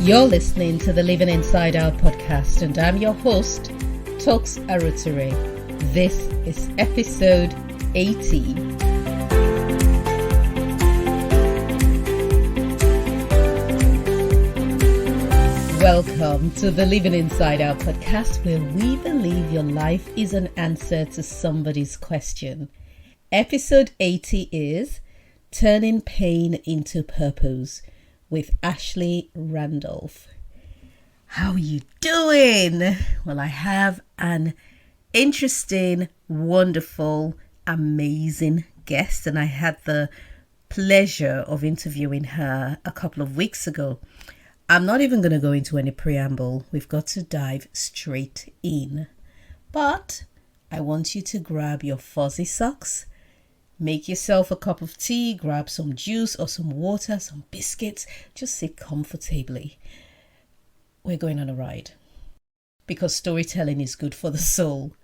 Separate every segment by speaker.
Speaker 1: You're listening to the Living Inside Out podcast, and I'm your host, Toks Arutere. This is episode 80. Welcome to the Living Inside Out podcast, where we believe your life is an answer to somebody's question. Episode 80 is Turning Pain into Purpose with Ashley Randolph. How are you doing? Well, I have an interesting, wonderful, amazing guest, and I had the pleasure of interviewing her a couple of weeks ago. I'm not even going to go into any preamble. We've got to dive straight in. But I want you to grab your fuzzy socks, make yourself a cup of tea, grab some juice or some water, some biscuits. Just sit comfortably. We're going on a ride because storytelling is good for the soul.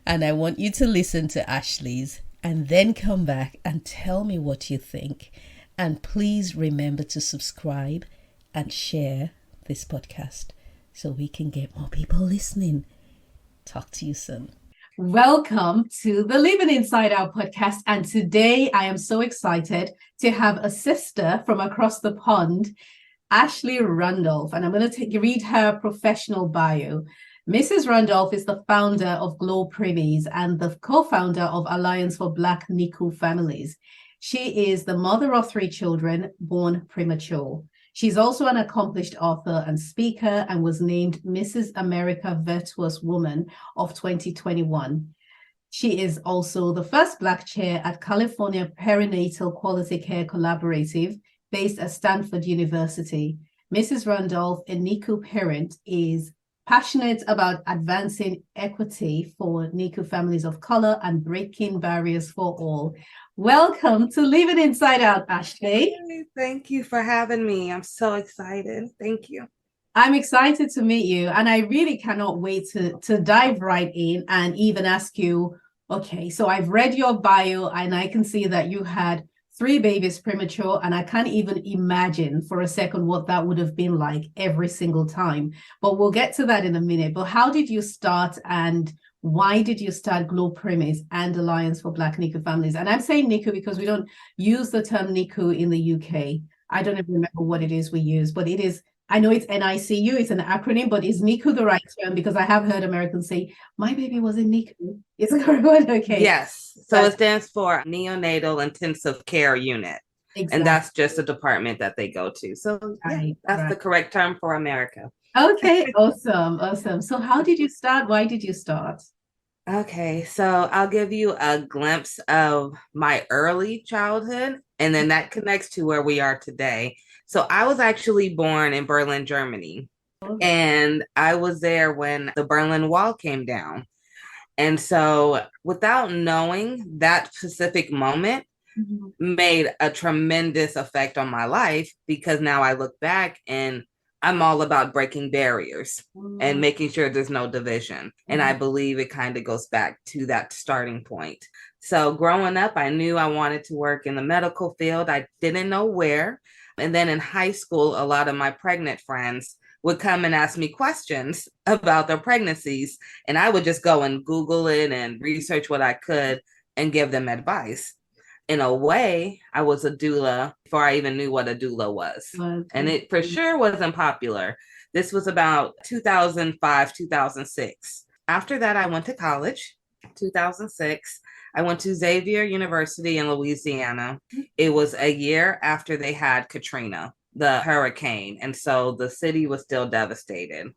Speaker 1: And I want you to listen to Ashley's and then come back and tell me what you think. And please remember to subscribe and share this podcast so we can get more people listening. Talk to you soon. Welcome to the Living Inside Out podcast. And today I am so excited to have a sister from across the pond, Ashley Randolph. And I'm going to read her professional bio. Mrs. Randolph is the founder of Glo Preemies and the co-founder of Alliance for Black NICU Families. She is the mother of 3 children born premature. She's also an accomplished author and speaker and was named Mrs. America Virtuous Woman of 2021. She is also the first Black chair at California Perinatal Quality Care Collaborative based at Stanford University. Mrs. Randolph, a NICU parent, is passionate about advancing equity for NICU families of color and breaking barriers for all. Welcome to Living Inside Out, Ashley.
Speaker 2: Thank you for having me. I'm so excited. Thank you.
Speaker 1: I'm excited to meet you, and I really cannot wait to dive right in and even ask you, okay, so I've read your bio and I can see that you had 3 babies premature, and I can't even imagine for a second what that would have been like every single time. But we'll get to that in a minute. But how did you start, and why did you start Glo Preemies and Alliance for Black NICU Families? And I'm saying NICU because we don't use the term NICU in the UK. I don't even remember what it is we use, but it is, I know it's NICU, it's an acronym, but is NICU the right term? Because I have heard Americans say, my baby was in NICU. Is it correct? Okay.
Speaker 2: Yes. So it stands for Neonatal Intensive Care Unit. Exactly. And that's just a department that they go to. So that's the correct term for America.
Speaker 1: Okay, awesome. So how did you start? Why did you start?
Speaker 2: Okay, so I'll give you a glimpse of my early childhood, and then that connects to where we are today. So I was actually born in Berlin, Germany, and I was there when the Berlin Wall came down. And so without knowing, that specific moment made a tremendous effect on my life, because now I look back and I'm all about breaking barriers and making sure there's no division. And I believe it kind of goes back to that starting point. So growing up, I knew I wanted to work in the medical field. I didn't know where. And then in high school, a lot of my pregnant friends would come and ask me questions about their pregnancies. And I would just go and Google it and research what I could and give them advice. In a way, I was a doula before I even knew what a doula was. Okay. And it for sure wasn't popular. This was about 2005, 2006. After that, I went to college, 2006. I went to Xavier University in Louisiana. It was a year after they had Katrina, the hurricane. And so the city was still devastated.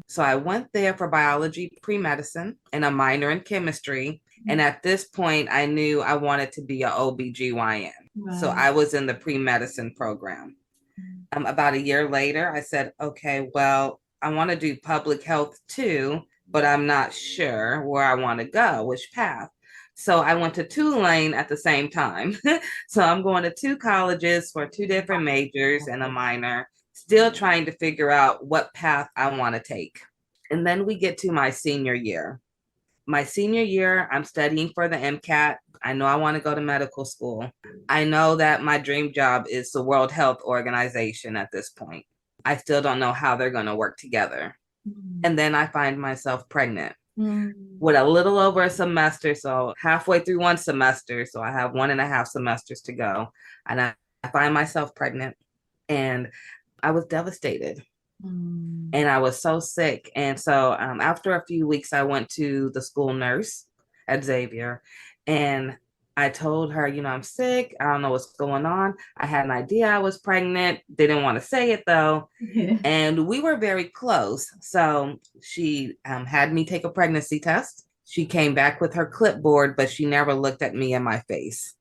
Speaker 2: So I went there for biology pre-medicine and a minor in chemistry. And at this point, I knew I wanted to be an OBGYN. Wow. So I was in the pre-medicine program. About a year later, I said, okay, well, I want to do public health too, but I'm not sure where I want to go, which path. So I went to Tulane at the same time. So I'm going to 2 colleges for 2 different majors and a minor, still trying to figure out what path I want to take. And then we get to my senior year. My senior year, I'm studying for the MCAT. I know I want to go to medical school. I know that my dream job is the World Health Organization at this point. I still don't know how they're going to work together. And then I find myself pregnant with a little over a semester. So halfway through one semester. So I have 1.5 semesters to go. And I find myself pregnant and I was devastated. And I was so sick. And so after a few weeks, I went to the school nurse at Xavier and I told her, I'm sick. I don't know what's going on. I had an idea I was pregnant. Didn't want to say it though.
Speaker 1: Yeah.
Speaker 2: And we were very close. So she had me take a pregnancy test. She came back with her clipboard, but she never looked at me in my face.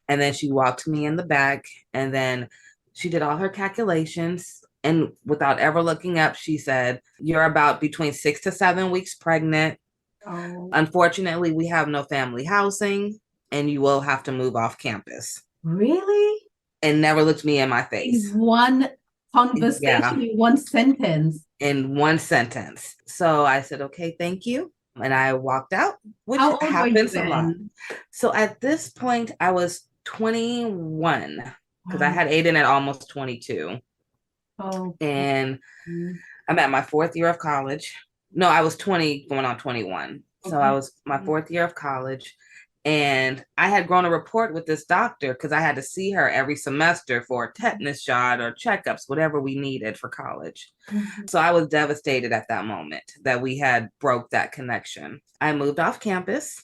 Speaker 2: And then she walked me in the back and then she did all her calculations. And without ever looking up, she said, "You're about between 6 to 7 weeks pregnant.
Speaker 1: Oh.
Speaker 2: Unfortunately, we have no family housing and you will have to move off campus."
Speaker 1: Really?
Speaker 2: And never looked me in my face.
Speaker 1: One conversation in one sentence.
Speaker 2: In one sentence. So I said, "Okay, thank you." And I walked out, which
Speaker 1: How old
Speaker 2: happens
Speaker 1: were you
Speaker 2: a lot.
Speaker 1: then?
Speaker 2: So at this point, I was 21 because I
Speaker 1: Wow.
Speaker 2: had Aiden at almost 22.
Speaker 1: Oh.
Speaker 2: And I'm at my 4th year of college. No, I was 20 going on 21. So I was my 4th year of college. And I had grown a rapport with this doctor because I had to see her every semester for a tetanus shot or checkups, whatever we needed for college. So I was devastated at that moment that we had broke that connection. I moved off campus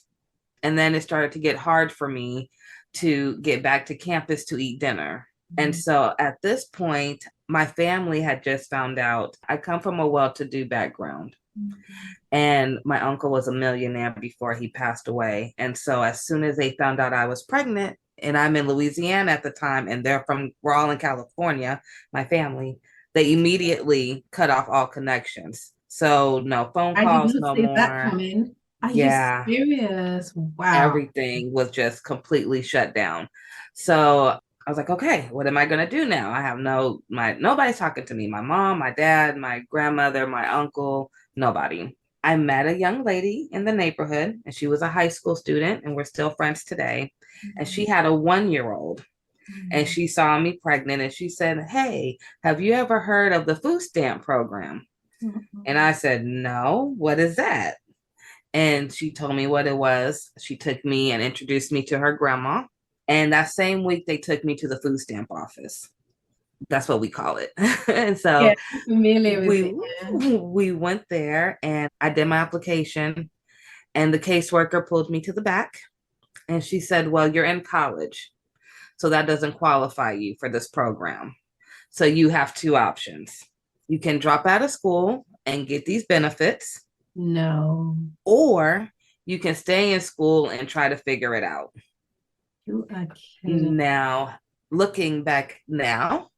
Speaker 2: and then it started to get hard for me to get back to campus to eat dinner. And so at this point, my family had just found out I come from a well-to-do background. And my uncle was a millionaire before he passed away. And so as soon as they found out I was pregnant, and I'm in Louisiana at the time, and we're all in California, my family, they immediately cut off all connections. So no phone calls, no more.
Speaker 1: That coming. Are you serious? Wow.
Speaker 2: Everything was just completely shut down. So I was like, okay, what am I going to do now? I have nobody's talking to me. My mom, my dad, my grandmother, my uncle, nobody. I met a young lady in the neighborhood and she was a high school student and we're still friends today. And she had a 1-year-old and she saw me pregnant and she said, "Hey, have you ever heard of the food stamp program?" And I said, "No, what is that?" And she told me what it was. She took me and introduced me to her grandma. And that same week, they took me to the food stamp office. That's what we call it. And so we went there and I did my application. And the caseworker pulled me to the back. And she said, "Well, you're in college. So that doesn't qualify you for this program. So you have 2 options. You can drop out of school and get these benefits.
Speaker 1: No.
Speaker 2: Or you can stay in school and try to figure it out."
Speaker 1: You are kidding.
Speaker 2: Now, looking back now,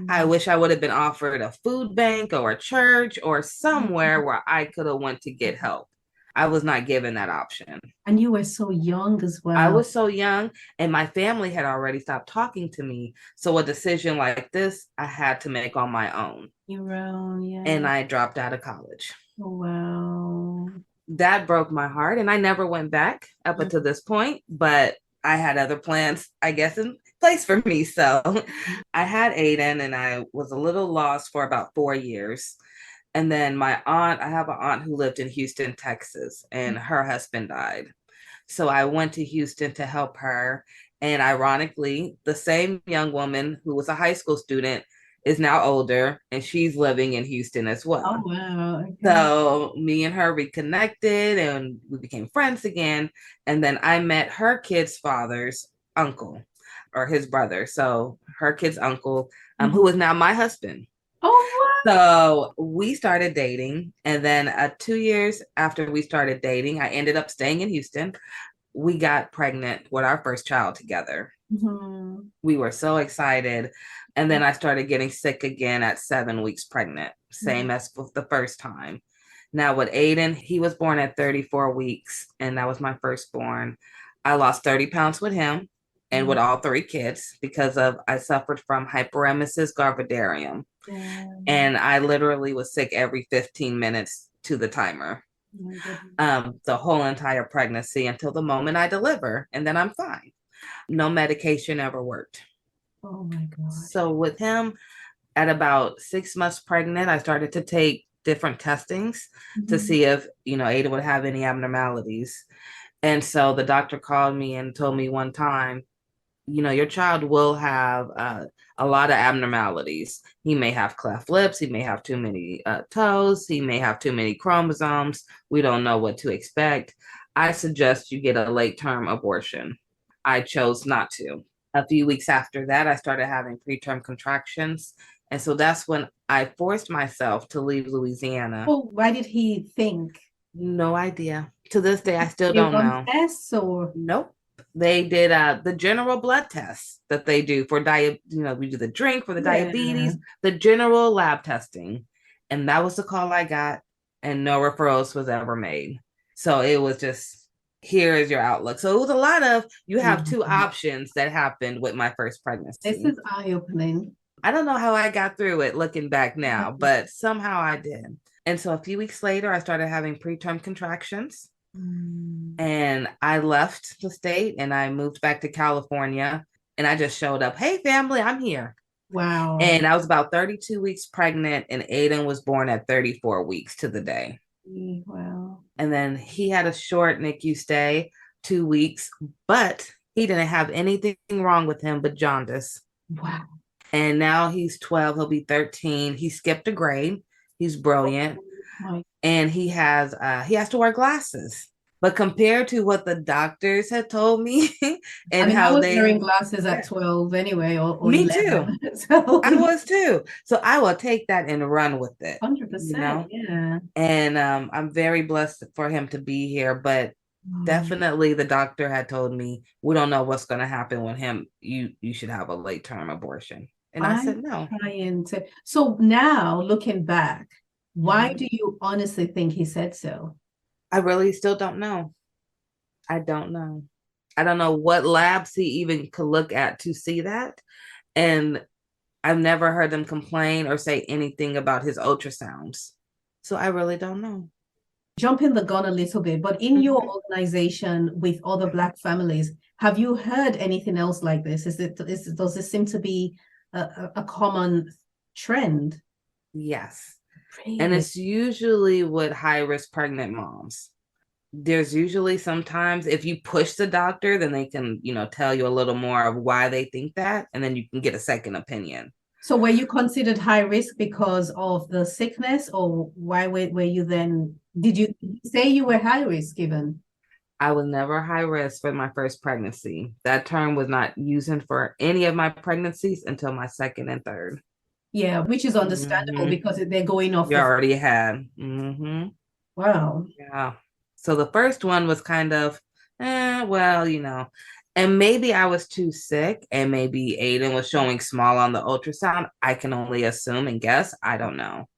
Speaker 2: I wish I would have been offered a food bank or a church or somewhere where I could have went to get help. I was not given that option.
Speaker 1: And you were so young as well.
Speaker 2: I was so young and my family had already stopped talking to me. So a decision like this, I had to make on my own.
Speaker 1: Your own, yeah.
Speaker 2: And I dropped out of college.
Speaker 1: Oh, wow.
Speaker 2: That broke my heart and I never went back up until this point, but I had other plans, I guess, in place for me. So I had Aiden and I was a little lost for about 4 years. And then I have an aunt who lived in Houston, Texas, and her husband died. So I went to Houston to help her. And ironically, the same young woman who was a high school student is now older and she's living in Houston as well.
Speaker 1: Oh, wow. Okay.
Speaker 2: So me and her reconnected and we became friends again. And then I met her kid's father's uncle or his brother. So her kid's uncle, who is now my husband.
Speaker 1: Oh, wow.
Speaker 2: So we started dating. And then 2 years after we started dating, I ended up staying in Houston. We got pregnant with our first child together. We were so excited. And then I started getting sick again at 7 weeks pregnant, same as the first time. Now with Aiden, he was born at 34 weeks, and that was my firstborn. I lost 30 pounds with him and with all 3 kids because I suffered from hyperemesis gravidarum. And I literally was sick every 15 minutes to the timer. The whole entire pregnancy until the moment I deliver, and then I'm fine. No medication ever worked.
Speaker 1: Oh my God.
Speaker 2: So with him, At about 6 months pregnant, I started to take different testings to see if, Ada would have any abnormalities. And so the doctor called me and told me one time, your child will have a lot of abnormalities. He may have cleft lips. He may have too many toes. He may have too many chromosomes. We don't know what to expect. I suggest you get a late term abortion. I chose not to. A few weeks after that, I started having preterm contractions. And so that's when I forced myself to leave Louisiana.
Speaker 1: Well, why did he think?
Speaker 2: No idea. To this day, I still
Speaker 1: You
Speaker 2: don't
Speaker 1: run
Speaker 2: know.
Speaker 1: tests or?
Speaker 2: Nope. They did the general blood tests that they do for we do the drink for the diabetes, the general lab testing. And that was the call I got, and no referrals was ever made. So it was just, here is your outlook. So it was a lot of, you have two options that happened with my first pregnancy.
Speaker 1: This is eye-opening.
Speaker 2: I don't know how I got through it looking back now, but somehow I did. And so a few weeks later, I started having preterm contractions. And I left the state and I moved back to California, and I just showed up. Hey, family, I'm here.
Speaker 1: Wow.
Speaker 2: And I was about 32 weeks pregnant, and Aiden was born at 34 weeks to the day.
Speaker 1: Wow.
Speaker 2: And then he had a short NICU stay, 2 weeks, but he didn't have anything wrong with him but jaundice.
Speaker 1: Wow.
Speaker 2: And now he's 12, he'll be 13. He skipped a grade. He's brilliant. And he has to wear glasses. But compared to what the doctors had told me, and how
Speaker 1: I was
Speaker 2: they
Speaker 1: wearing glasses at 12 anyway, or
Speaker 2: me
Speaker 1: 11.
Speaker 2: too.
Speaker 1: So
Speaker 2: I was too. So I will take that and run with it.
Speaker 1: 100%. Yeah.
Speaker 2: And I'm very blessed for him to be here. But definitely the doctor had told me, we don't know what's going to happen with him. You should have a late term abortion. And I said no.
Speaker 1: So now looking back, why do you honestly think he said so?
Speaker 2: I really still don't know. I don't know. I don't know what labs he even could look at to see that. And I've never heard them complain or say anything about his ultrasounds. So I really don't know.
Speaker 1: Jumping the gun a little bit, but in your organization with other Black families, have you heard anything else like this? Does this seem to be a common trend?
Speaker 2: Yes.
Speaker 1: Really?
Speaker 2: And it's usually with high-risk pregnant moms. There's usually sometimes if you push the doctor, then they can, tell you a little more of why they think that, and then you can get a second opinion.
Speaker 1: So were you considered high risk because of the sickness, or why were you then, did you say you were high risk even?
Speaker 2: I was never high risk for my first pregnancy. That term was not used for any of my pregnancies until my second and third.
Speaker 1: Yeah, which is understandable because they're going off.
Speaker 2: You already had.
Speaker 1: Wow.
Speaker 2: Yeah. So the first one was kind of, well, and maybe I was too sick, and maybe Aiden was showing small on the ultrasound. I can only assume and guess. I don't know.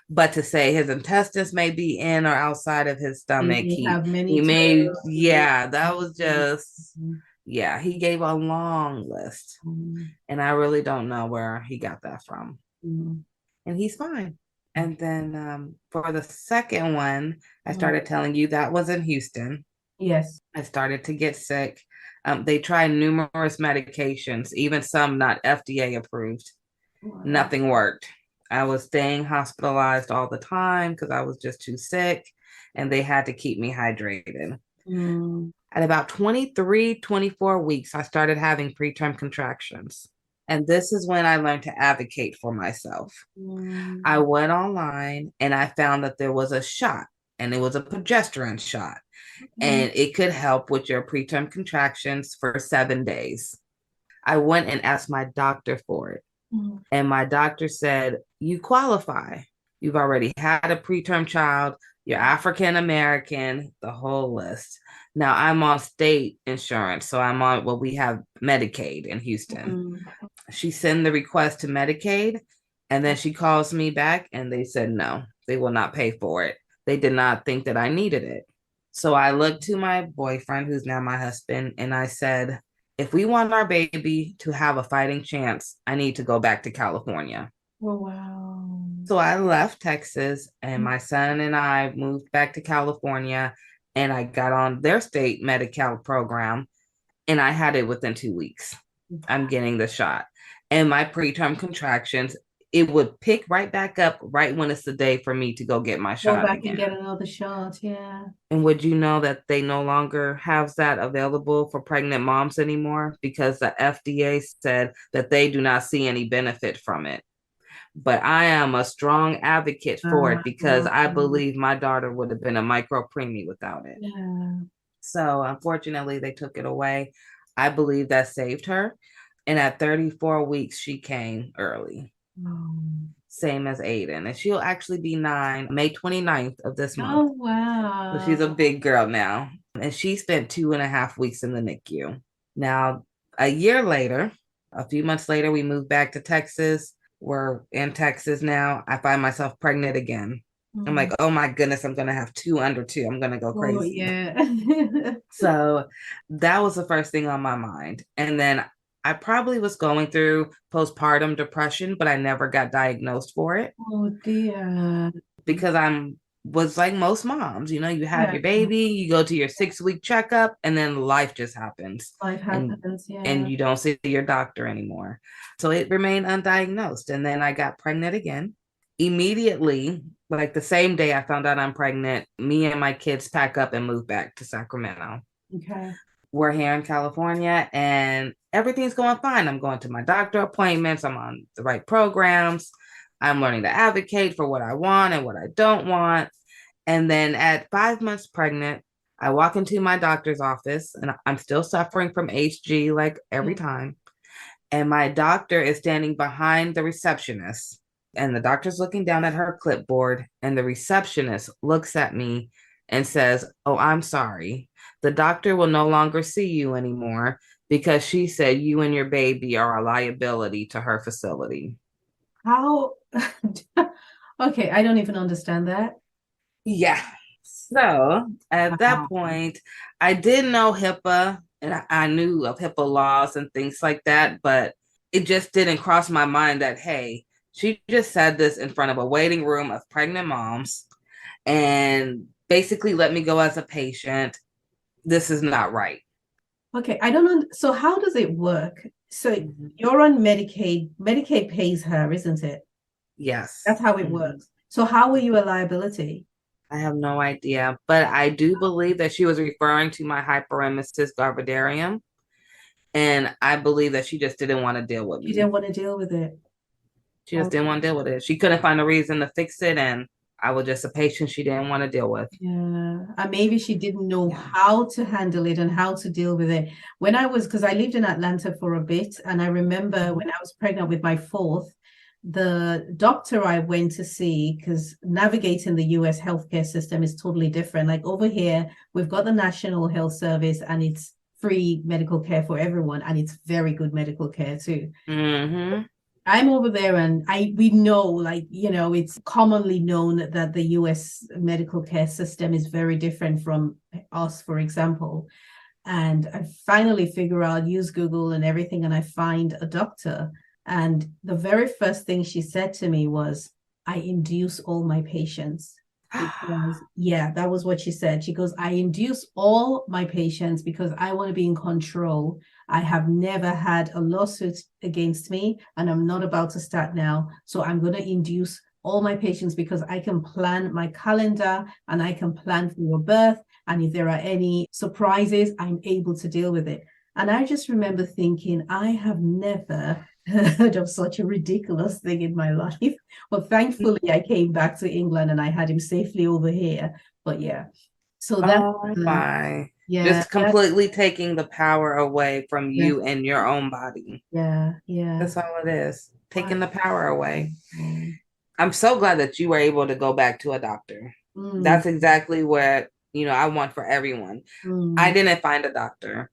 Speaker 2: But to say his intestines may be in or outside of his stomach, he may, that was just, he gave a long list. And I really don't know where he got that from. And he's fine. And then for the second one, I started telling you that was in Houston.
Speaker 1: Yes.
Speaker 2: I started to get sick. They tried numerous medications, even some not FDA approved. Wow. Nothing worked. I was staying hospitalized all the time because I was just too sick, and they had to keep me hydrated. At about 23, 24 weeks, I started having preterm contractions. And this is when I learned to advocate for myself. I went online and I found that there was a shot, and it was a progesterone shot. And it could help with your preterm contractions for 7 days. I went and asked my doctor for it. And my doctor said, you qualify. You've already had a preterm child. You're African American, the whole list. Now I'm on state insurance. So I'm on, we have Medicaid in Houston. She sent the request to Medicaid, and then she calls me back and they said, no, they will not pay for it. They did not think that I needed it. So I looked to my boyfriend, who's now my husband, and I said, if we want our baby to have a fighting chance, I need to go back to California. Oh, wow. So I left Texas, and my son and I moved back to California, and I got on their state Medi-Cal program, and I had it within 2 weeks. I'm getting the shot. And my preterm contractions, it would pick right back up right when it's the day for me to go get my
Speaker 1: Go
Speaker 2: shot
Speaker 1: back and
Speaker 2: again.
Speaker 1: get another shot. Yeah.
Speaker 2: And would you know that they no longer have that available for pregnant moms anymore because the FDA said that they do not see any benefit from it. But I am a strong advocate for it because I believe my daughter would have been a micro preemie without it.
Speaker 1: Yeah.
Speaker 2: So unfortunately, they took it away. I believe that saved her. And at 34 weeks, she came early. Same as Aiden. And she'll actually be 9, May 29th of this month.
Speaker 1: Oh, wow.
Speaker 2: So she's a big girl now. And she spent 2.5 weeks in the NICU. Now, a year later, a few months later, we moved back to Texas. We're in Texas now. I find myself pregnant again. I'm like, oh my goodness, I'm going to have 2 under 2. I'm going to go crazy.
Speaker 1: Oh, yeah.
Speaker 2: So that was the first thing on my mind. And then I probably was going through postpartum depression, but I never got diagnosed for it.
Speaker 1: Oh, dear.
Speaker 2: Because was like most moms, you have your baby, you go to your 6-week checkup, and then life just happens.
Speaker 1: Life happens,
Speaker 2: and you don't see your doctor anymore. So it remained undiagnosed. And then I got pregnant again. Immediately, like the same day I found out I'm pregnant, me and my kids pack up and move back to Sacramento.
Speaker 1: Okay.
Speaker 2: We're here in California and everything's going fine. I'm going to my doctor appointments. I'm on the right programs. I'm learning to advocate for what I want and what I don't want. And then at 5 months pregnant, I walk into my doctor's office and I'm still suffering from HG like every time. And my doctor is standing behind the receptionist. And the doctor's looking down at her clipboard. And the receptionist looks at me and says, "Oh, I'm sorry. The doctor will no longer see you anymore because she said you and your baby are a liability to her facility."
Speaker 1: How? Okay, I don't even understand that.
Speaker 2: Yeah. So at that point, I did know HIPAA and I knew of HIPAA laws and things like that, but it just didn't cross my mind that, hey, she just said this in front of a waiting room of pregnant moms and basically let me go as a patient. This is not right.
Speaker 1: Okay, I don't know. So how does it work? So you're on Medicaid. Medicaid pays her, isn't it?
Speaker 2: Yes.
Speaker 1: That's how it works. So how were you a liability?
Speaker 2: I have no idea, but I do believe that she was referring to my hyperemesis gravidarum. And I believe that she just didn't want to deal with me.
Speaker 1: She didn't want to deal with it.
Speaker 2: She just didn't want to deal with it. She couldn't find a reason to fix it. And I was just a patient she didn't want to deal with.
Speaker 1: Yeah. And maybe she didn't know how to handle it and how to deal with it. Because I lived in Atlanta for a bit. And I remember when I was pregnant with my 4th, the doctor I went to see, because navigating the US healthcare system is totally different. Like over here, we've got the National Health Service and it's free medical care for everyone. And it's very good medical care too.
Speaker 2: Mm-hmm.
Speaker 1: I'm over there and we know, it's commonly known that the US medical care system is very different from us, for example. And I finally figure out, use Google and everything, and I find a doctor. And the very first thing she said to me was, "I induce all my patients." Because, yeah, that was what she said. She goes, "I induce all my patients because I want to be in control. I have never had a lawsuit against me, and I'm not about to start now. So I'm going to induce all my patients because I can plan my calendar and I can plan for your birth. And if there are any surprises, I'm able to deal with it." And I just remember thinking, I have never heard of such a ridiculous thing in my life. But thankfully, I came back to England and I had him safely over here. But yeah, so that.
Speaker 2: Oh my.
Speaker 1: Yeah,
Speaker 2: just completely taking the power away from you and your own body.
Speaker 1: Yeah.
Speaker 2: That's all it is. Taking the power away. I'm so glad that you were able to go back to a doctor. That's exactly what, I want for everyone. I didn't find a doctor.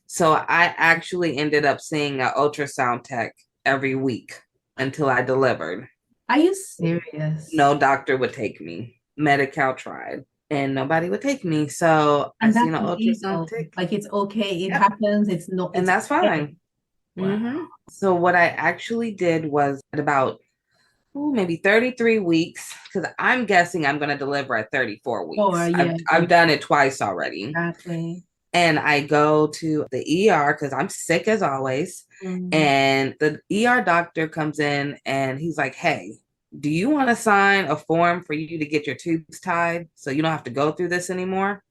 Speaker 2: So I actually ended up seeing an ultrasound tech every week until I delivered.
Speaker 1: Are you serious?
Speaker 2: No doctor would take me. Medi-Cal tried and nobody would take me. So I seen an ultrasound tech.
Speaker 1: Like, it's okay. It happens. It's not.
Speaker 2: And that's fine. Wow. So what I actually did was at about maybe 33 weeks, because I'm guessing I'm going to deliver at 34 weeks. I've done it twice already.
Speaker 1: Exactly.
Speaker 2: And I go to the ER because I'm sick as always. And the ER doctor comes in and he's like, hey, do you want to sign a form for you to get your tubes tied so you don't have to go through this anymore?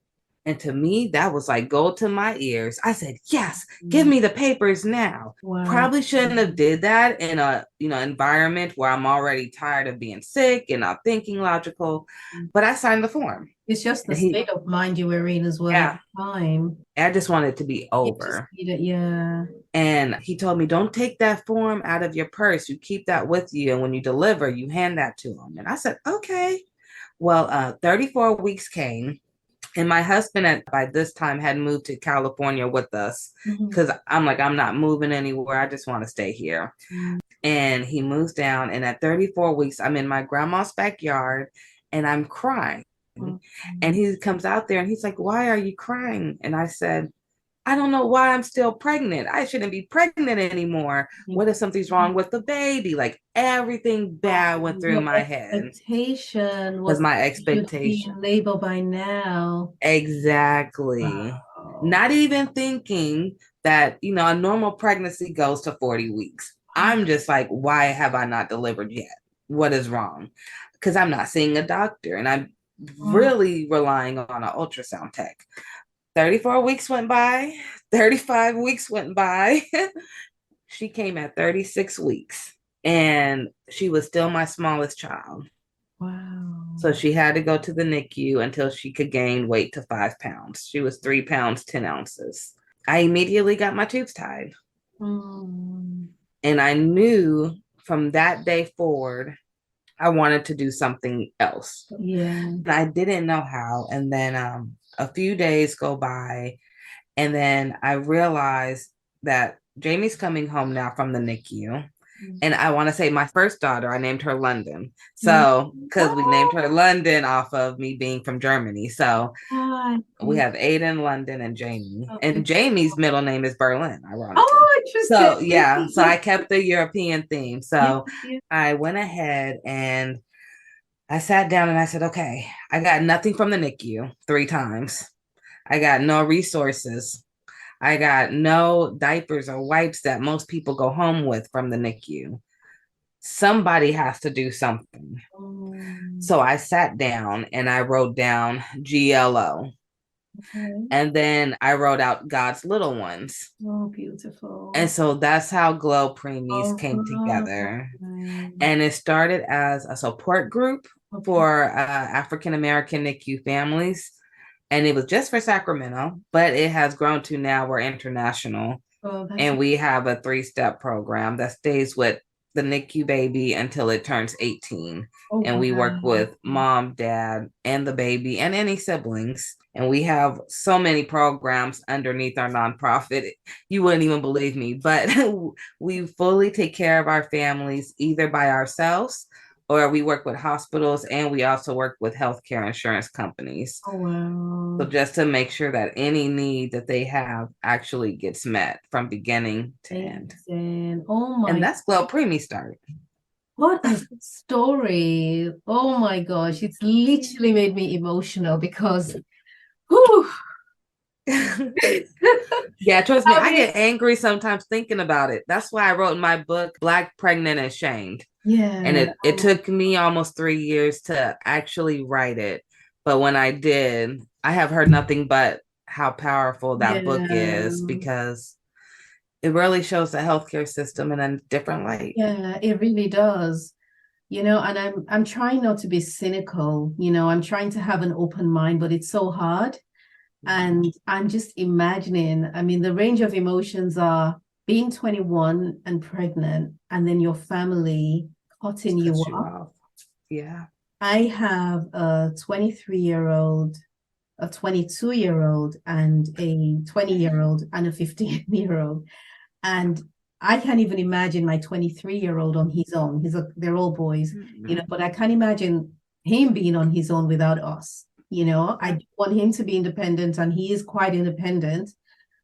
Speaker 2: And to me, that was like gold to my ears. I said, yes, give me the papers now.
Speaker 1: Wow.
Speaker 2: Probably shouldn't have did that in a, environment where I'm already tired of being sick and not thinking logical, but I signed the form.
Speaker 1: It's just the state of mind you were in as well at the time.
Speaker 2: I just wanted it to be over.
Speaker 1: Yeah.
Speaker 2: And he told me, don't take that form out of your purse. You keep that with you. And when you deliver, you hand that to him. And I said, okay. Well, 34 weeks came. And my husband by this time had moved to California with us because I'm like, I'm not moving anywhere. I just want to stay here. And he moves down. And at 34 weeks, I'm in my grandma's backyard and I'm crying. And he comes out there and he's like, why are you crying? And I said, I don't know why I'm still pregnant. I shouldn't be pregnant anymore. What if something's wrong with the baby? Like everything bad went through my head.
Speaker 1: Expectation
Speaker 2: was my expectation.
Speaker 1: Labor by now.
Speaker 2: Exactly. Wow. Not even thinking that, a normal pregnancy goes to 40 weeks. I'm just like, why have I not delivered yet? What is wrong? Because I'm not seeing a doctor and I'm really relying on an ultrasound tech. 34 weeks went by, 35 weeks went by. She came at 36 weeks and she was still my smallest child.
Speaker 1: Wow.
Speaker 2: So she had to go to the NICU until she could gain weight to 5 pounds. She was 3 pounds, 10 ounces. I immediately got my tubes tied. And I knew from that day forward, I wanted to do something else.
Speaker 1: Yeah.
Speaker 2: And I didn't know how. And then a few days go by, and then I realized that Jamie's coming home now from the NICU. And I want to say my first daughter, I named her London. So, because we named her London off of me being from Germany. So, we have Aiden, London, and Jamie. And Jamie's middle name is Berlin, ironically.
Speaker 1: Oh, interesting.
Speaker 2: So, yeah. So, I kept the European theme. So, I went ahead and I sat down and I said, okay, I got nothing from the NICU 3 times. I got no resources. I got no diapers or wipes that most people go home with from the NICU. Somebody has to do something. So I sat down and I wrote down GLO. And then I wrote out God's little ones.
Speaker 1: Oh, beautiful.
Speaker 2: And so that's how Glo Preemies came together. And it started as a support group for African-American NICU families. And it was just for Sacramento, but it has grown to now we're international. And we have a 3-step program that stays with the NICU baby until it turns 18. And we work with mom, dad, and the baby and any siblings. And we have so many programs underneath our nonprofit. You wouldn't even believe me, but we fully take care of our families either by ourselves or we work with hospitals, and we also work with healthcare insurance companies.
Speaker 1: Oh, wow.
Speaker 2: So just to make sure that any need that they have actually gets met from beginning to end.
Speaker 1: Oh my!
Speaker 2: And that's Glo Preemies started.
Speaker 1: What a story. Oh my gosh. It's literally made me emotional because whew.
Speaker 2: Yeah, trust me, I get angry sometimes thinking about it. That's why I wrote in my book, Black, Pregnant, and Shamed.
Speaker 1: Yeah.
Speaker 2: And it took me almost 3 years to actually write it. But when I did, I have heard nothing but how powerful that book is, because it really shows the healthcare system in a different light.
Speaker 1: Yeah, it really does. And I'm trying not to be cynical. I'm trying to have an open mind, but it's so hard. And I'm just imagining, the range of emotions are being 21 and pregnant, and then your family cutting you off.
Speaker 2: Yeah.
Speaker 1: I have a 23-year-old, a 22-year-old, and a 20-year-old, and a 15-year-old. And I can't even imagine my 23-year-old on his own. They're all boys, but I can't imagine him being on his own without us. I want him to be independent, and he is quite independent.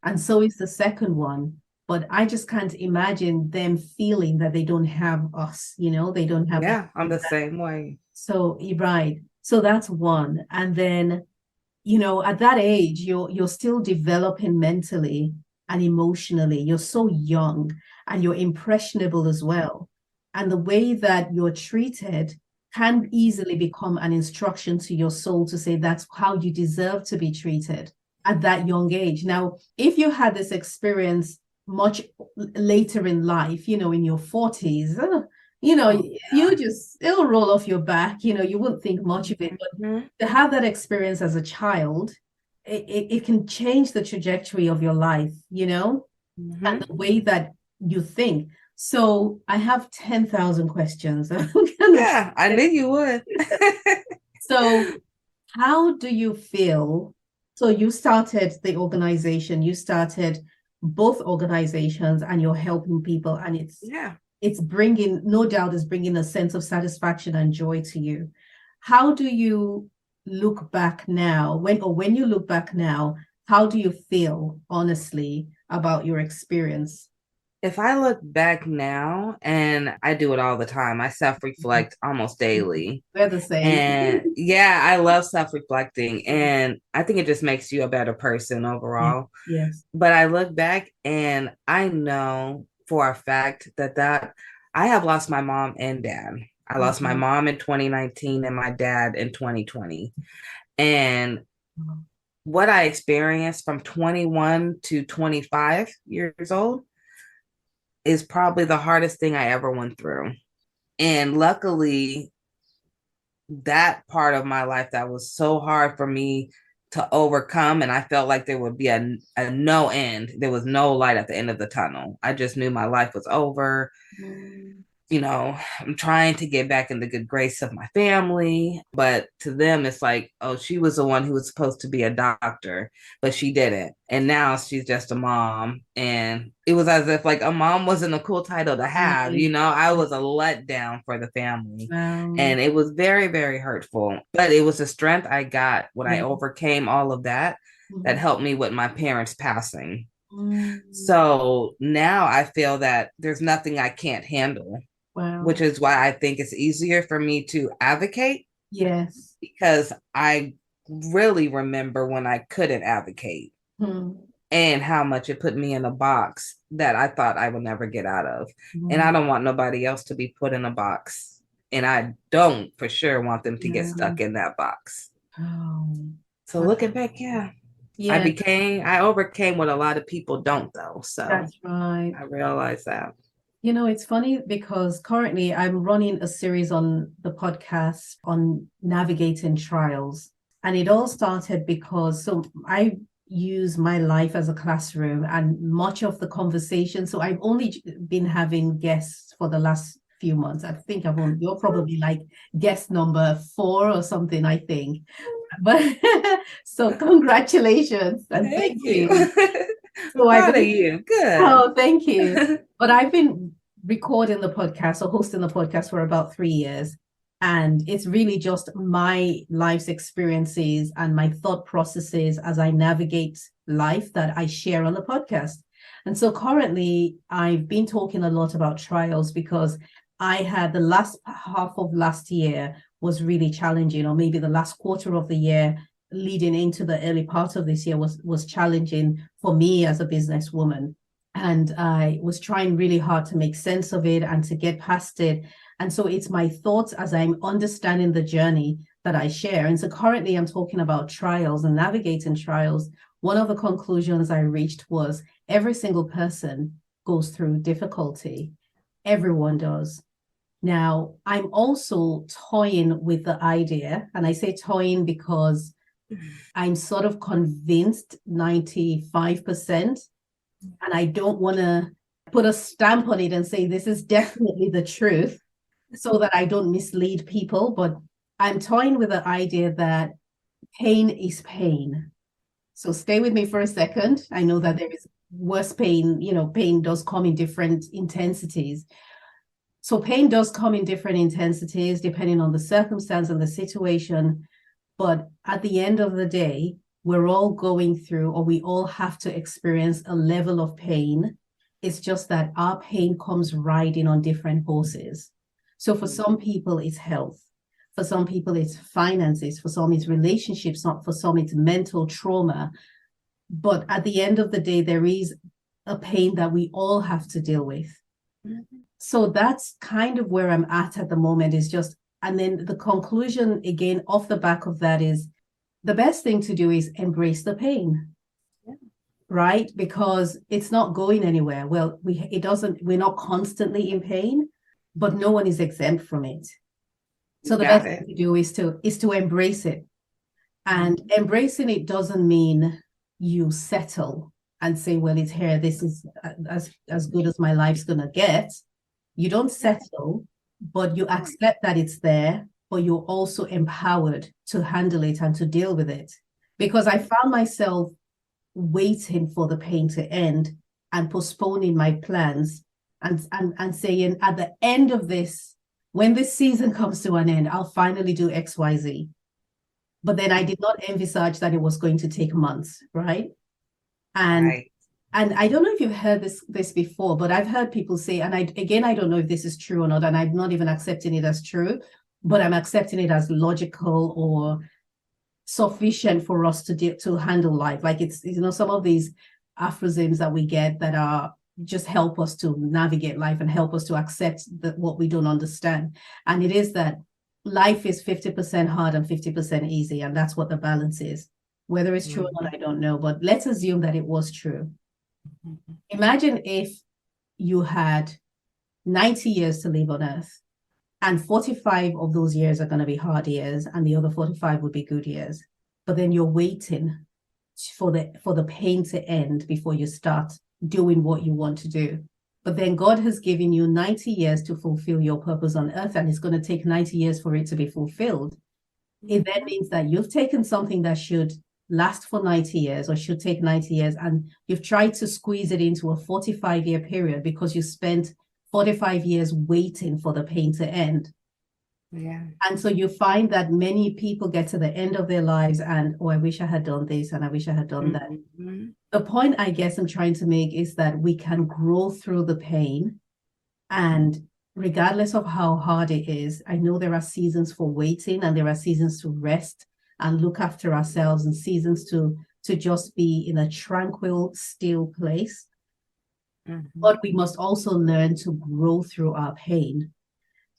Speaker 1: And so is the second one. But I just can't imagine them feeling that they don't have us, they don't have.
Speaker 2: Yeah, I'm the same way.
Speaker 1: So, right. So that's one. And then at that age, you're still developing mentally and emotionally. You're so young and you're impressionable as well. And the way that you're treated can easily become an instruction to your soul to say that's how you deserve to be treated at that young age. Now, if you had this experience much later in life, in your 40s, you just, it'll roll off your back, you wouldn't think much of it. But to have that experience as a child, it can change the trajectory of your life, and the way that you think. So I have 10,000 questions.
Speaker 2: Yeah, I knew you would.
Speaker 1: So how do you feel? So you started the organization, you started both organizations, and you're helping people, and it's bringing, no doubt, is bringing a sense of satisfaction and joy to you. How do you look back now? When you look back now, how do you feel honestly about your experience?
Speaker 2: If I look back now, and I do it all the time, I self-reflect almost daily.
Speaker 1: We're the same.
Speaker 2: And yeah, I love self-reflecting, and I think it just makes you a better person overall.
Speaker 1: Yes.
Speaker 2: But I look back and I know for a fact that I have lost my mom and dad. I lost my mom in 2019 and my dad in 2020. And what I experienced from 21 to 25 years old is probably the hardest thing I ever went through. And luckily, that part of my life that was so hard for me to overcome, and I felt like there would be a no end. There was no light at the end of the tunnel. I just knew my life was over. I'm trying to get back in the good grace of my family, but to them, it's like, oh, she was the one who was supposed to be a doctor, but she didn't. And now she's just a mom. And it was as if like a mom wasn't a cool title to have, I was a letdown for the family.
Speaker 1: Wow.
Speaker 2: And it was very, very hurtful, but it was the strength I got when I overcame all of that that helped me with my parents passing. So now I feel that there's nothing I can't handle.
Speaker 1: Wow.
Speaker 2: Which is why I think it's easier for me to advocate.
Speaker 1: Yes.
Speaker 2: Because I really remember when I couldn't advocate and how much it put me in a box that I thought I would never get out of. And I don't want nobody else to be put in a box. And I don't for sure want them to get stuck in that box. So looking back, I overcame what a lot of people don't, though. So
Speaker 1: that's right.
Speaker 2: I realized that.
Speaker 1: It's funny because currently I'm running a series on the podcast on navigating trials. And it all started because I use my life as a classroom and much of the conversation. So I've only been having guests for the last few months. I think you're probably like guest number 4 or something, I think. But so congratulations and thank you.
Speaker 2: So proud of you. Good.
Speaker 1: Oh, thank you. But I've been recording the podcast or hosting the podcast for about 3 years. And it's really just my life's experiences and my thought processes as I navigate life that I share on the podcast. And so currently I've been talking a lot about trials because I had the last half of last year was really challenging, or maybe the last quarter of the year leading into the early part of this year was challenging for me as a businesswoman. And I was trying really hard to make sense of it and to get past it. And so it's my thoughts as I'm understanding the journey that I share. And so currently I'm talking about trials and navigating trials. One of the conclusions I reached was every single person goes through difficulty. Everyone does. Now, I'm also toying with the idea, and I say toying because I'm sort of convinced 95%, and I don't want to put a stamp on it and say this is definitely the truth so that I don't mislead people, but I'm toying with the idea that pain is pain. So stay with me for a second. I know that there is worse pain, pain does come in different intensities. So pain does come in different intensities depending on the circumstance and the situation. But at the end of the day, we're all going through, or we all have to experience a level of pain. It's just that our pain comes riding on different horses. So for some people, it's health. For some people, it's finances. For some, it's relationships. Not for some, it's mental trauma. But at the end of the day, there is a pain that we all have to deal with. Mm-hmm. So that's kind of where I'm at the moment, is just, and then the conclusion again off the back of that is the best thing to do is embrace the pain. Yeah. Right? Because it's not going anywhere. Well, we're not constantly in pain, but no one is exempt from it. So the best thing to do is to embrace it. And embracing it doesn't mean you settle and say, well, it's here, this is as good as my life's gonna get. You don't settle, but you accept that it's there, but you're also empowered to handle it and to deal with it. Because I found myself waiting for the pain to end and postponing my plans and saying, at the end of this, when this season comes to an end, I'll finally do XYZ. But then I did not envisage that it was going to take months, right? And I don't know if you've heard this before, but I've heard people say, and I don't know if this is true or not, and I'm not even accepting it as true, but I'm accepting it as logical or sufficient for us to handle life. Like, it's, some of these aphorisms that we get that are just help us to navigate life and help us to accept what we don't understand. And it is that life is 50% hard and 50% easy, and that's what the balance is. Whether it's true or not, I don't know, but let's assume that it was true. Imagine if you had 90 years to live on earth, and 45 of those years are going to be hard years, and the other 45 would be good years. But then you're waiting for the pain to end before you start doing what you want to do. But then God has given you 90 years to fulfill your purpose on earth, and it's going to take 90 years for it to be fulfilled. It then means that you've taken something that should last for 90 years or should take 90 years, and you've tried to squeeze it into a 45-year period because you spent 45 years waiting for the pain to end. Yeah. And so you find that many people get to the end of their lives and, I wish I had done this and I wish I had done that. The point I guess I'm trying to make is that we can grow through the pain, and regardless of how hard it is, I know there are seasons for waiting and there are seasons to rest and look after ourselves, and seasons to just be in a tranquil, still place. But we must also learn to grow through our pain.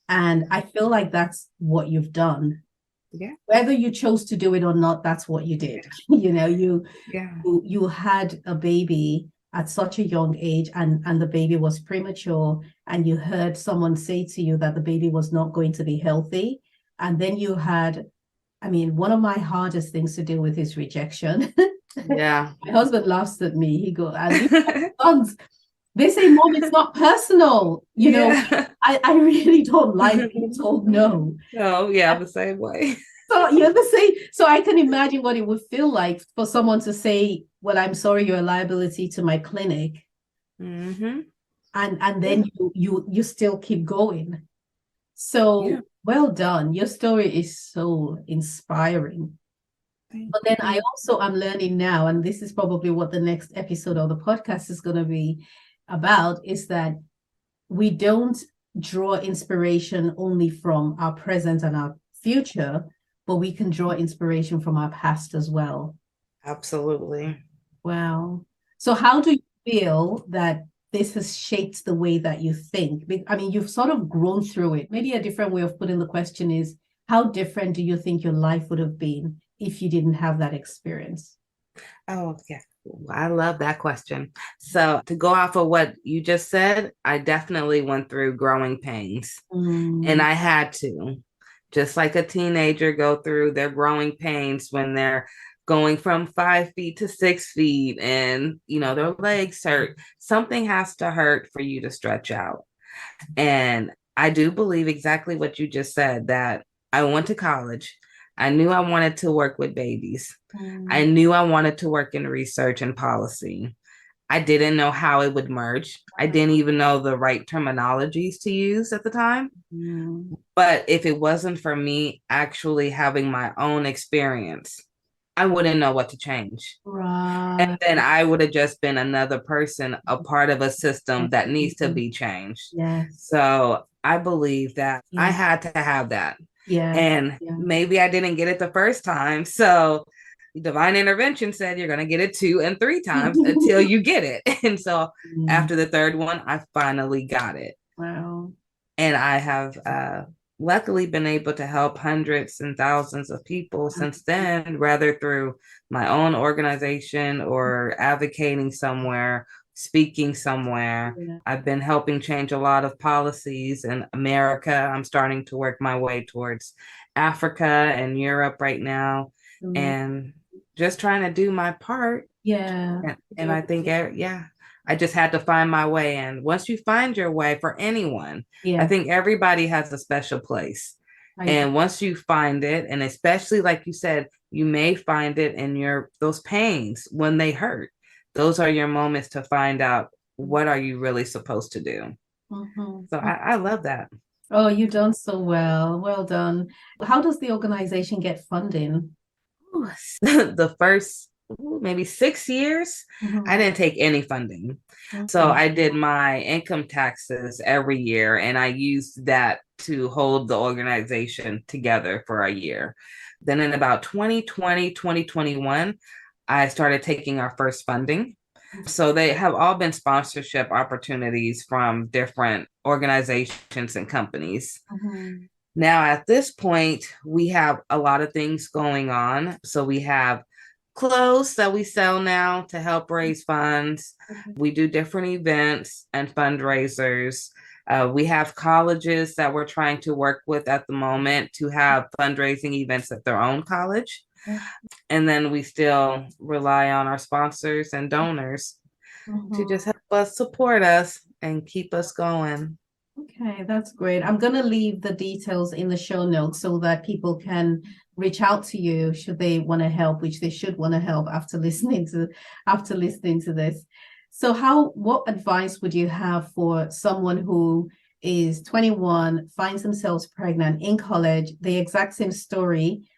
Speaker 1: And I feel like that's what you've done. Yeah. Whether you chose to do it or not, that's what you did. You had a baby at such a young age, and the baby was premature, and you heard someone say to you that the baby was not going to be healthy. And then you had, one of my hardest things to deal with is rejection. Yeah. My husband laughs at me. He goes, sons, they say, Mom, it's not personal. I really don't like being told no.
Speaker 2: Oh, yeah, the same way.
Speaker 1: So you're the same. So I can imagine what it would feel like for someone to say, well, I'm sorry, you're a liability to my clinic. Mm-hmm. And then you still keep going. So well done. Your story is so inspiring. But then I also am learning now, and this is probably what the next episode of the podcast is going to be about, is that we don't draw inspiration only from our present and our future, but we can draw inspiration from our past as well.
Speaker 2: Absolutely.
Speaker 1: Wow. So how do you feel that this has shaped the way that you think? You've sort of grown through it. Maybe a different way of putting the question is, how different do you think your life would have been if you didn't have that experience?
Speaker 2: Oh, yeah. I love that question. So to go off of what you just said, I definitely went through growing pains, and I had to, just like a teenager go through their growing pains when they're going from 5 feet to 6 feet and, their legs hurt. Something has to hurt for you to stretch out. And I do believe exactly what you just said, that I went to college. I knew I wanted to work with babies. I knew I wanted to work in research and policy. I didn't know how it would merge. I didn't even know the right terminologies to use at the time. But if it wasn't for me actually having my own experience, I wouldn't know what to change. Right. And then I would have just been another person, a part of a system that needs to be changed. Yes. So I believe that I had to have that.
Speaker 1: Yeah.
Speaker 2: And
Speaker 1: Yeah.
Speaker 2: maybe I didn't get it the first time. So divine intervention said you're going to get it 2 and 3 times until you get it. And so
Speaker 1: Mm.
Speaker 2: after the third one, I finally got it.
Speaker 1: Wow.
Speaker 2: And I have luckily been able to help hundreds and thousands of people since then, rather through my own organization or advocating somewhere, speaking somewhere.
Speaker 1: Yeah.
Speaker 2: I've been helping change a lot of policies in America. I'm starting to work my way towards Africa and Europe right now,
Speaker 1: Amazing.
Speaker 2: and just trying to do my part.
Speaker 1: Yeah.
Speaker 2: And I think, yeah, I just had to find my way. And once you find your way for anyone, I
Speaker 1: Yeah.
Speaker 2: think everybody has a special place.
Speaker 1: I agree.
Speaker 2: And once you find it, and especially like you said, you may find it in those pains when they hurt. Those are your moments to find out what are you really supposed to do. So
Speaker 1: Mm-hmm.
Speaker 2: I love that.
Speaker 1: Oh, you've done so well. Well done. How does the organization get funding?
Speaker 2: The first maybe 6 years, I
Speaker 1: Mhm.
Speaker 2: didn't take any funding. So
Speaker 1: Okay.
Speaker 2: I did my income taxes every year, and I used that to hold the organization together for a year. Then in about 2020, 2021, I started taking our first funding. So they have all been sponsorship opportunities from different organizations and companies.
Speaker 1: Mhm.
Speaker 2: Now, at this point, we have a lot of things going on. So we have clothes that we sell now to help raise funds.
Speaker 1: Okay.
Speaker 2: We do different events and fundraisers. We have colleges that we're trying to work with at the moment to have fundraising events at their own college. And then we still rely on our sponsors and donors to
Speaker 1: Mhm.
Speaker 2: just help us support us and keep us going.
Speaker 1: Okay, that's great. I'm going to leave the details in the show notes so that people can reach out to you should they want to help, which they should want to help after listening to this. So what advice would you have for someone who is 21, finds themselves pregnant in college, the exact same story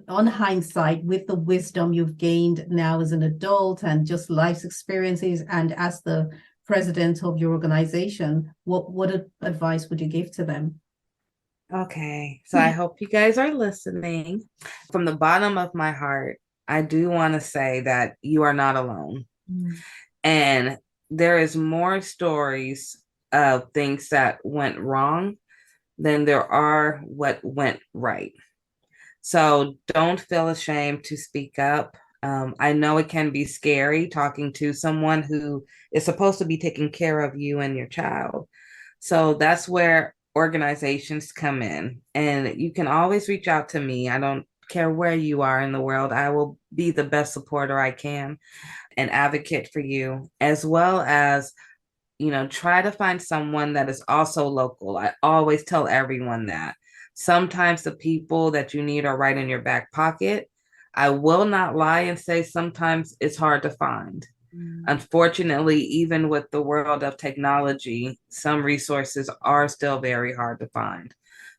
Speaker 1: on hindsight with the wisdom you've gained now as an adult and just life's experiences and as the president of your organization, what advice would you give to them?
Speaker 2: Okay, so I hope you guys are listening. From the bottom of my heart, I do want to say that you are not alone.
Speaker 1: Mm.
Speaker 2: And there is more stories of things that went wrong than there are what went right. So don't feel ashamed to speak up. I know it can be scary talking to someone who is supposed to be taking care of you and your child. So that's where organizations come in. And you can always reach out to me. I don't care where you are in the world. I will be the best supporter I can and advocate for you, as well as, try to find someone that is also local. I always tell everyone that. Sometimes the people that you need are right in your back pocket. I will not lie and say sometimes it's hard to find.
Speaker 1: Mm.
Speaker 2: Unfortunately, even with the world of technology, some resources are still very hard to find.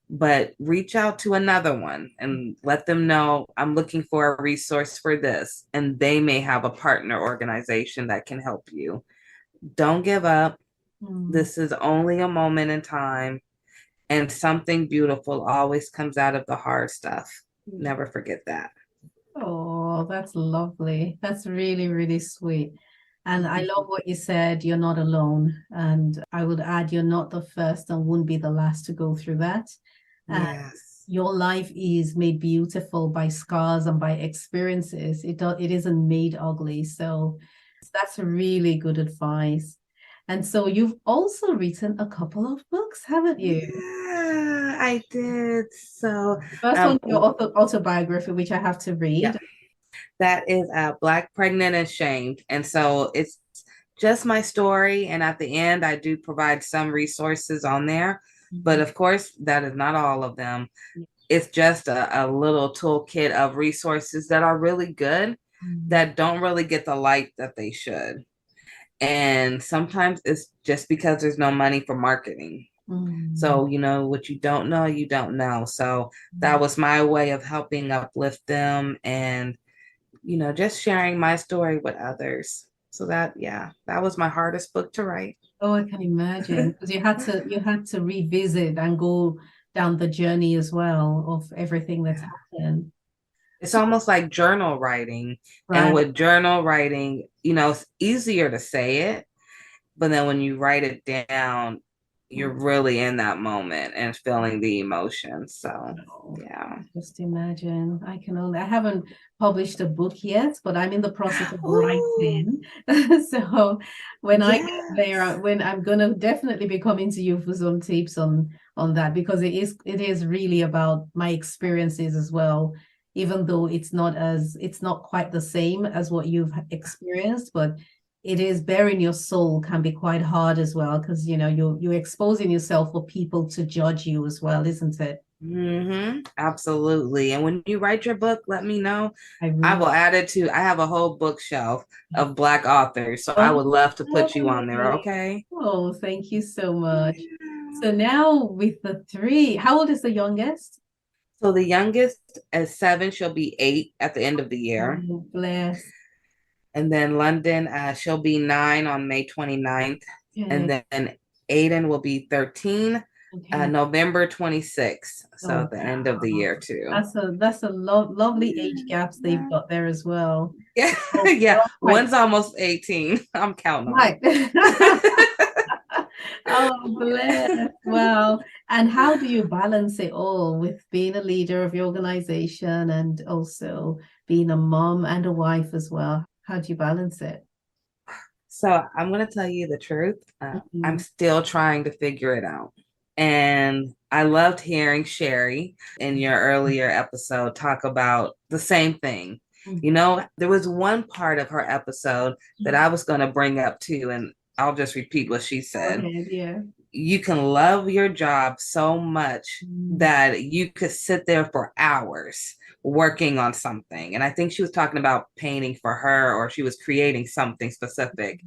Speaker 2: But reach out to another one and let them know I'm looking for a resource for this, and they may have a partner organization that can help you. Don't give up.
Speaker 1: Mm.
Speaker 2: This is only a moment in time, and something beautiful always comes out of the hard stuff. Never forget that.
Speaker 1: Oh, that's lovely. That's really, really sweet. And I love what you said, you're not alone. And I would add, you're not the first and won't be the last to go through that. And
Speaker 2: Yes.
Speaker 1: your life is made beautiful by scars and by experiences. It isn't made ugly. So that's really good advice. And so you've also written a couple of books, haven't you?
Speaker 2: Yeah, I did. So,
Speaker 1: First one,
Speaker 2: um,
Speaker 1: your autobiography, which I have to
Speaker 2: yeah,
Speaker 1: read.
Speaker 2: that is Black, Pregnant, and Shamed. And so it's just my story. And at the end, I do provide some resources on there. But
Speaker 1: Mhm.
Speaker 2: of course, that is not all of them. It's just a little toolkit of resources that are really good,
Speaker 1: Mhm.
Speaker 2: that don't really get the light that they should. And sometimes it's just because there's no money for marketing.
Speaker 1: Mhm.
Speaker 2: So, what you don't know, you don't know. So that was my way of helping uplift them and, just sharing my story with others. So yeah, that was my hardest book to write.
Speaker 1: Oh, I can imagine because you had to revisit and go down the journey as well of everything that's happened.
Speaker 2: It's
Speaker 1: So,
Speaker 2: almost like journal writing. And
Speaker 1: right.
Speaker 2: with journal writing, it's easier to say it, but then when you write it down, you're really in that moment and feeling the emotions. So,
Speaker 1: Oh,
Speaker 2: yeah.
Speaker 1: just imagine. I haven't published a book yet, but I'm in the process of
Speaker 2: Ooh,
Speaker 1: writing. So when I get there,
Speaker 2: yes.
Speaker 1: when I'm gonna definitely be coming to you for some tips on that, because it is really about my experiences as well, even though it's not quite the same as what you've experienced, but it is bearing your soul can be quite hard as well, because you're exposing yourself for people to judge you as well, isn't it?
Speaker 2: Absolutely. And when you write your book, let me know.
Speaker 1: I
Speaker 2: I
Speaker 1: really.
Speaker 2: will add it to, I have a whole bookshelf of Black authors. So I
Speaker 1: Oh,
Speaker 2: would love to put you on there.
Speaker 1: lovely.
Speaker 2: Okay.
Speaker 1: Oh, thank you so much.
Speaker 2: Yeah.
Speaker 1: So now with the three, how old is the youngest?
Speaker 2: So the youngest is 7, she'll be 8 at the end of the year.
Speaker 1: Oh, bless.
Speaker 2: And then London, she'll be 9 on May 29th. And
Speaker 1: Okay.
Speaker 2: then Aiden will be 13,
Speaker 1: Okay.
Speaker 2: November 26th. So
Speaker 1: Oh,
Speaker 2: at the end of the
Speaker 1: wow.
Speaker 2: year too.
Speaker 1: That's a lovely age gaps they've got there as well.
Speaker 2: Yeah,
Speaker 1: They're
Speaker 2: yeah.
Speaker 1: all quite
Speaker 2: One's almost 18. I'm counting them.
Speaker 1: right. Oh, bless. Wow. And how do you balance it all with being a leader of your organization and also being a mom and a wife as well? How do you balance it?
Speaker 2: So I'm going to tell you the truth. I'm
Speaker 1: Mhm.
Speaker 2: still trying to figure it out. And I loved hearing Sherry in your earlier episode talk about the same thing. There was one part of her episode that I was going to bring up too, and I'll just repeat what she
Speaker 1: Go
Speaker 2: said.
Speaker 1: ahead, yeah.
Speaker 2: You can love your job so much
Speaker 1: Mm.
Speaker 2: that you could sit there for hours working on something. And I think she was talking about painting for her, or she was creating something specific.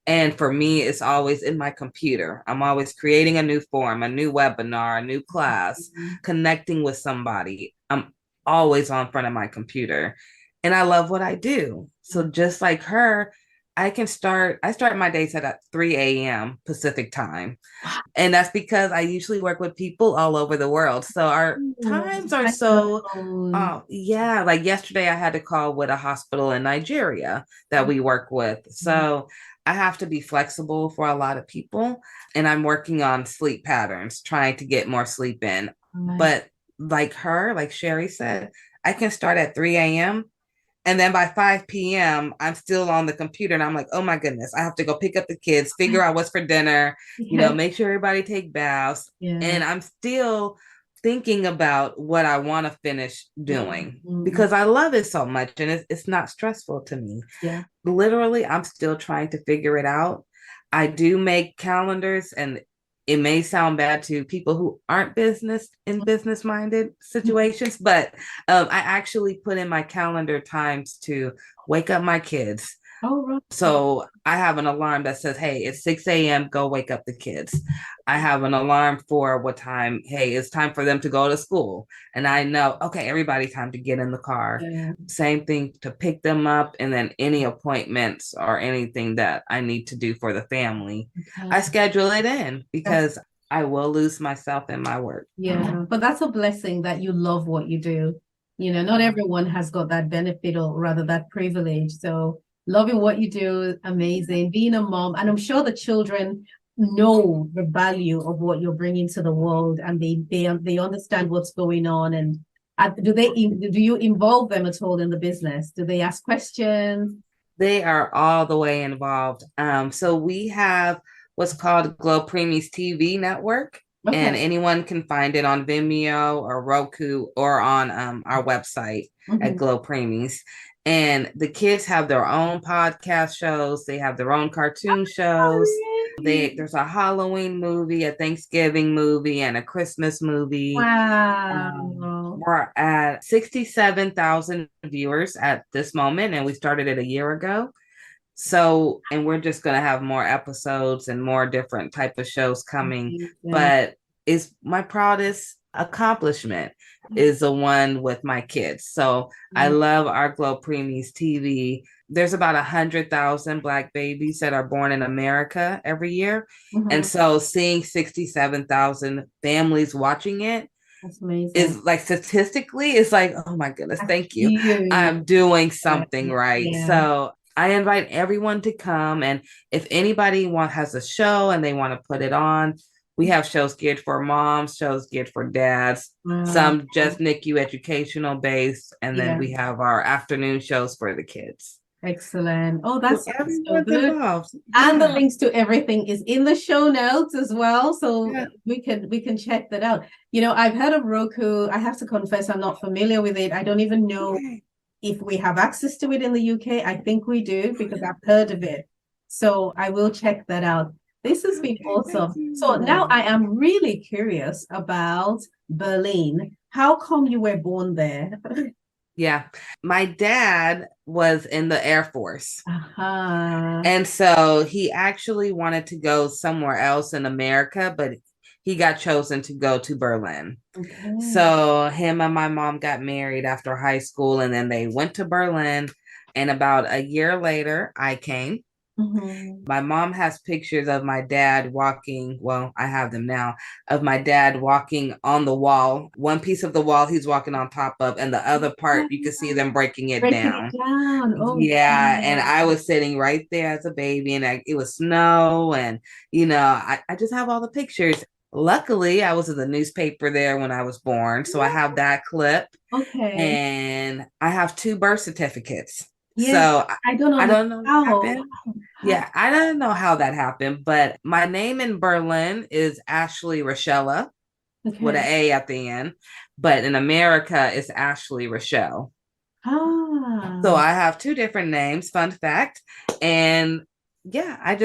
Speaker 2: And for me, it's always in my computer. I'm always creating a new form, a new webinar, a new class,
Speaker 1: Mhm.
Speaker 2: connecting with somebody. I'm always on front of my computer. And I love what I do. So just like her, I start my days at 3 a.m. Pacific time. And that's because I usually work with people all over the world. So our
Speaker 1: Oh,
Speaker 2: times are
Speaker 1: time
Speaker 2: so,
Speaker 1: zone.
Speaker 2: yeah, like yesterday I had to call with a hospital in Nigeria that we work with. So I have to be flexible for a lot of people. And I'm working on sleep patterns, trying to get more sleep in.
Speaker 1: Right.
Speaker 2: But like her, like Sherry said, I can start at 3 a.m. And then by 5 p.m., I'm still on the computer and I'm like, oh my goodness, I have to go pick up the kids, figure out what's for dinner,
Speaker 1: Yeah.
Speaker 2: make sure everybody take baths.
Speaker 1: Yeah.
Speaker 2: And I'm still thinking about what I want to finish doing
Speaker 1: Mhm.
Speaker 2: because I love it so much and it's not stressful to me.
Speaker 1: Yeah.
Speaker 2: Literally, I'm still trying to figure it out. I do make calendars and it may sound bad to people who aren't business minded situations, but I actually put in my calendar times to wake up my kids.
Speaker 1: Oh, right.
Speaker 2: So I have an alarm that says, hey, it's 6 a.m. Go wake up the kids. I have an alarm for what time, hey, it's time for them to go to school. And I know, okay, everybody's time to get in the car.
Speaker 1: Yeah.
Speaker 2: Same thing to pick them up. And then any appointments or anything that I need to do for the family, I
Speaker 1: Okay.
Speaker 2: schedule it in
Speaker 1: That's
Speaker 2: because I will lose myself in my work.
Speaker 1: Yeah, but that's a blessing that you love what you do. Not everyone has got that benefit or rather that privilege. So loving what you do is amazing. Being a mom, and I'm sure the children know the value of what you're bringing to the world, and they understand what's going on. And do you involve them at all in the business? Do they ask questions?
Speaker 2: They are all the way involved. So we have what's called Glo Preemies TV network, and
Speaker 1: Okay.
Speaker 2: anyone can find it on Vimeo or Roku or on our website at
Speaker 1: Mhm.
Speaker 2: Glo Preemies. And the kids have their own podcast shows. They have their own cartoon shows.
Speaker 1: Oh, really?
Speaker 2: There's a Halloween movie, a Thanksgiving movie, and a Christmas movie.
Speaker 1: Wow.
Speaker 2: We're at 67,000 viewers at this moment, and we started it a year ago. So, and we're just going to have more episodes and more different type of shows coming.
Speaker 1: Amazing.
Speaker 2: But is my proudest accomplishment is the one with my kids. So I love our Glo Preemies TV. There's about 100,000 Black babies that are born in America every year. And
Speaker 1: Mhm.
Speaker 2: so seeing 67,000 families watching it,
Speaker 1: That's amazing.
Speaker 2: is like statistically, it's like, oh my goodness,
Speaker 1: That's
Speaker 2: thank you.
Speaker 1: huge.
Speaker 2: I'm doing something right.
Speaker 1: Yeah.
Speaker 2: So I invite everyone to come. And if anybody has a show and they want to put it on, we have shows geared for moms, shows geared for dads,
Speaker 1: Wow.
Speaker 2: some just NICU educational based, and then
Speaker 1: Yeah.
Speaker 2: we have our afternoon shows for the kids.
Speaker 1: Excellent. Oh,
Speaker 2: So
Speaker 1: that's so
Speaker 2: everyone's
Speaker 1: good.
Speaker 2: involved.
Speaker 1: And the
Speaker 2: Yeah.
Speaker 1: links to everything is in the show notes as well. So
Speaker 2: Yeah.
Speaker 1: we can check that out. I've heard of Roku. I have to confess, I'm not familiar with it. I don't even know
Speaker 2: Okay.
Speaker 1: if we have access to it in the UK. I think we do because I've heard of it. So I will check that out. This has been
Speaker 2: Okay, thank
Speaker 1: awesome. So now
Speaker 2: you.
Speaker 1: I am really curious about Berlin. How come you were born there?
Speaker 2: Yeah. My dad was in the Air Force.
Speaker 1: Uh-huh.
Speaker 2: And so he actually wanted to go somewhere else in America, but he got chosen to go to Berlin.
Speaker 1: Okay.
Speaker 2: So him and my mom got married after high school, and then they went to Berlin. And about a year later, I came.
Speaker 1: Mm-hmm.
Speaker 2: My mom has pictures of my dad walking. Well, I have them now of my dad walking on the wall. One piece of the wall he's walking on top of, and the other part you can see them breaking it
Speaker 1: Breaking
Speaker 2: down.
Speaker 1: it down. Oh,
Speaker 2: Yeah, and
Speaker 1: yeah.
Speaker 2: I was sitting right there as a baby, and it was snow, and I just have all the pictures. Luckily, I was in the newspaper there when I was born, so I have that clip,
Speaker 1: Okay.
Speaker 2: and I have two birth certificates.
Speaker 1: Yes,
Speaker 2: So
Speaker 1: I don't
Speaker 2: I
Speaker 1: understand
Speaker 2: don't know what
Speaker 1: how.
Speaker 2: happened. Yeah, I don't know how that happened, but my name in Berlin is Ashley Rochella with an
Speaker 1: Okay.
Speaker 2: A at the end, but in America it's Ashley Rochelle. So
Speaker 1: Ah.
Speaker 2: I have two different names, fun fact. And yeah, I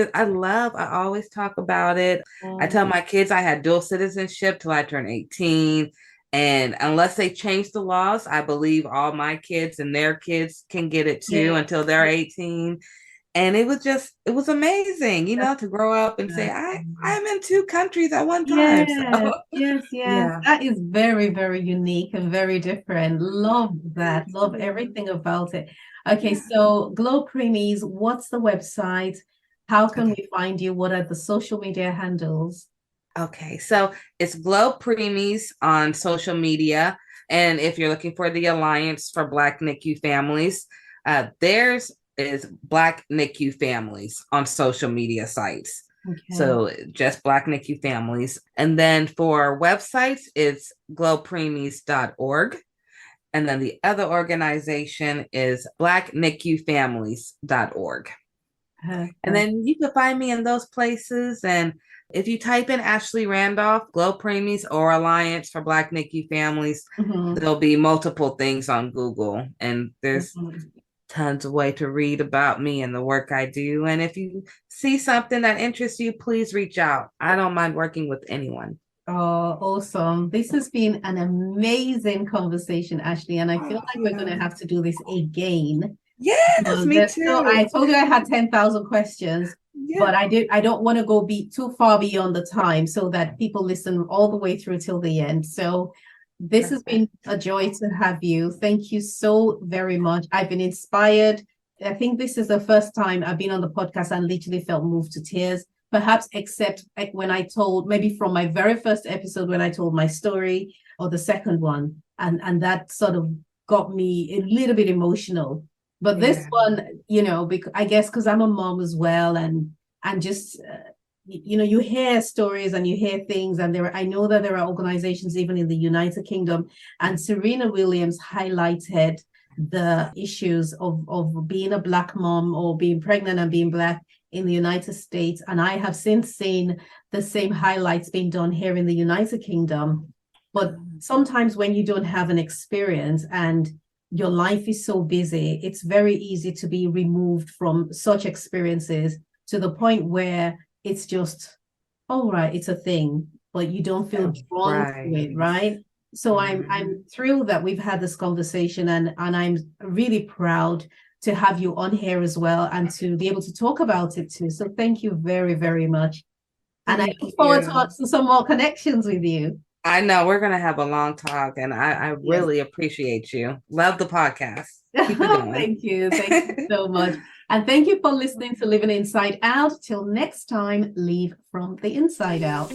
Speaker 2: always talk about it. I
Speaker 1: Oh,
Speaker 2: tell my kids I had dual citizenship till I turned 18. And unless they change the laws, I believe all my kids and their kids can get it too
Speaker 1: yeah.
Speaker 2: until they're 18. And it was amazing,
Speaker 1: That's
Speaker 2: to grow up and say,
Speaker 1: amazing.
Speaker 2: I'm in two countries at one time. So
Speaker 1: Yes, yes, yes.
Speaker 2: yeah.
Speaker 1: That is very, very unique and very different. Love that.
Speaker 2: Thank
Speaker 1: Love
Speaker 2: you.
Speaker 1: everything about it. Okay,
Speaker 2: Yeah.
Speaker 1: so Glo Preemies, what's the website? How can
Speaker 2: Okay.
Speaker 1: we find you? What are the social media handles?
Speaker 2: Okay, so it's Glo Preemies on social media. And if you're looking for the Alliance for Black NICU Families, theirs is Black NICU Families on social media sites.
Speaker 1: Okay.
Speaker 2: So just Black NICU Families. And then for websites, it's glopreemies.org. And then the other organization is blacknicufamilies.org. And
Speaker 1: Perfect.
Speaker 2: then you can find me in those places. And if you type in Ashley Randolph, Glo Preemies, or Alliance for Black NICU Families,
Speaker 1: Mhm.
Speaker 2: there'll be multiple things on Google. And there's
Speaker 1: Mhm.
Speaker 2: tons of way to read about me and the work I do. And if you see something that interests you, please reach out. I don't mind working with anyone.
Speaker 1: Oh, awesome. This has been an amazing conversation, Ashley, and I feel
Speaker 2: Oh,
Speaker 1: like we're going
Speaker 2: yeah.
Speaker 1: to have to do this again.
Speaker 2: Yes, me
Speaker 1: So I
Speaker 2: too.
Speaker 1: told you I had 10,000 questions,
Speaker 2: Yeah.
Speaker 1: but I don't want to go too far beyond the time so that people listen all the way through till the end. So this has
Speaker 2: Perfect.
Speaker 1: been a joy to have you. Thank you so very much. I've been inspired. I think this is the first time I've been on the podcast and literally felt moved to tears, perhaps except when I told, maybe from my very first episode when I told my story, or the second one, and that sort of got me a little bit emotional. But this
Speaker 2: Yeah.
Speaker 1: one, because I guess because I'm a mom as well, and just you hear stories and you hear things, and I know that there are organizations even in the United Kingdom, and Serena Williams highlighted the issues of being a Black mom or being pregnant and being Black in the United States. And I have since seen the same highlights being done here in the United Kingdom. But sometimes when you don't have an experience and your life is so busy, it's very easy to be removed from such experiences to the point where it's just, all right, it's a thing, but you don't feel drawn to it,
Speaker 2: Right.
Speaker 1: right? So I'm
Speaker 2: Mhm.
Speaker 1: thrilled that we've had this conversation, and I'm really proud to have you on here as well and to be able to talk about it too. So thank you very, very much. And I
Speaker 2: Thank
Speaker 1: look forward
Speaker 2: you.
Speaker 1: to some more connections with you.
Speaker 2: I know we're gonna have a long talk, and I
Speaker 1: Yes.
Speaker 2: really appreciate you. Love the podcast. Keep it going.
Speaker 1: Thank you. Thank you so much. And thank you for listening to Living Inside Out. Till next time, leave from the inside out.